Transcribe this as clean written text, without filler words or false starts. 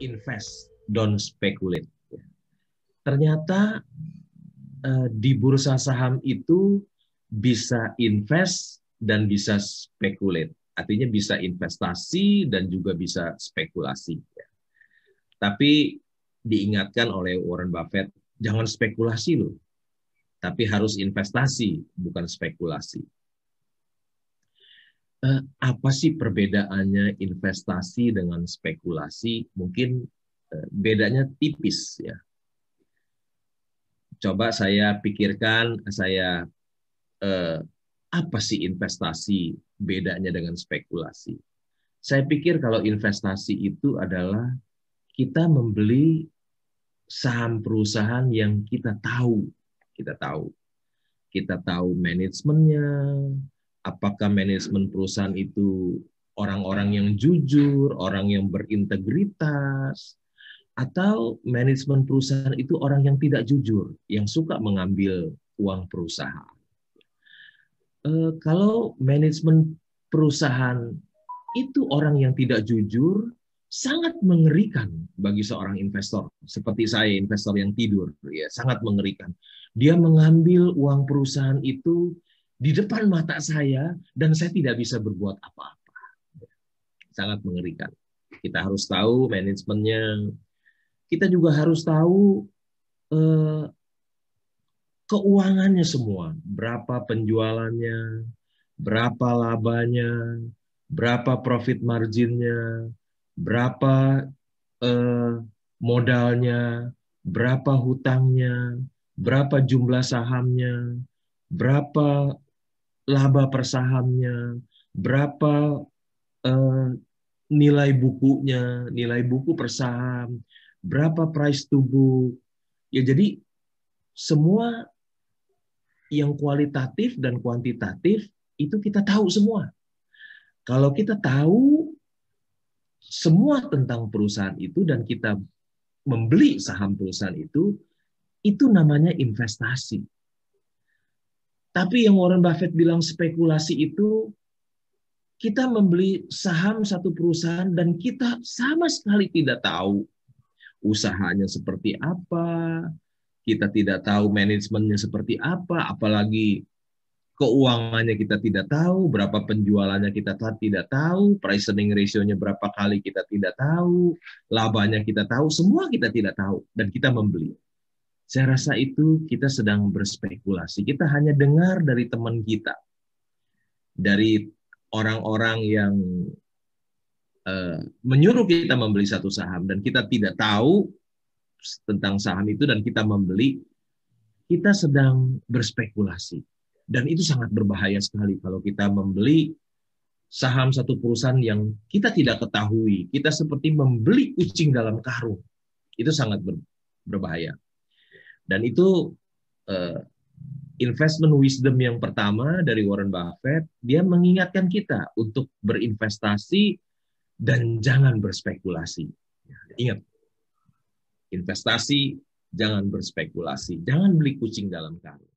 invest, don't speculate. Ternyata di bursa saham itu bisa invest dan bisa speculate. Artinya bisa investasi dan juga bisa spekulasi. Tapi diingatkan oleh Warren Buffett, jangan spekulasi loh, tapi harus investasi, bukan spekulasi. Apa sih perbedaannya investasi dengan spekulasi? Mungkin bedanya tipis ya. Coba saya pikirkan, apa sih investasi bedanya dengan spekulasi? Saya pikir kalau investasi itu adalah kita membeli saham perusahaan yang kita tahu, kita tahu manajemennya, apakah manajemen perusahaan itu orang-orang yang jujur, orang yang berintegritas, atau manajemen perusahaan itu orang yang tidak jujur, yang suka mengambil uang perusahaan. Kalau manajemen perusahaan itu orang yang tidak jujur, sangat mengerikan bagi seorang investor. Seperti saya, investor yang tidur, ya sangat mengerikan. Dia mengambil uang perusahaan itu di depan mata saya dan saya tidak bisa berbuat apa-apa. Sangat mengerikan. Kita harus tahu manajemennya. Kita juga harus tahu keuangannya semua, berapa penjualannya, berapa labanya, berapa profit marginnya, berapa modalnya, berapa hutangnya, berapa jumlah sahamnya, berapa laba per sahamnya, berapa nilai bukunya, nilai buku per saham, berapa price to book. Ya jadi semua yang kualitatif dan kuantitatif itu kita tahu semua. Kalau kita tahu semua tentang perusahaan itu dan kita membeli saham perusahaan itu namanya investasi. Tapi yang Warren Buffett bilang spekulasi itu kita membeli saham satu perusahaan dan kita sama sekali tidak tahu usahanya seperti apa, kita tidak tahu manajemennya seperti apa, apalagi keuangannya kita tidak tahu, berapa penjualannya kita tidak tahu, price earning ratio-nya berapa kali kita tidak tahu, labanya kita tahu, semua kita tidak tahu, dan kita membeli. Saya rasa itu kita sedang berspekulasi. Kita hanya dengar dari teman kita, dari orang-orang yang menyuruh kita membeli satu saham, dan kita tidak tahu tentang saham itu, dan kita membeli, kita sedang berspekulasi. Dan itu sangat berbahaya sekali kalau kita membeli saham satu perusahaan yang kita tidak ketahui. Kita seperti membeli kucing dalam karung. Itu sangat berbahaya. Dan itu investment wisdom yang pertama dari Warren Buffett, dia mengingatkan kita untuk berinvestasi dan jangan berspekulasi. Ingat, investasi, jangan berspekulasi. Jangan beli kucing dalam karung.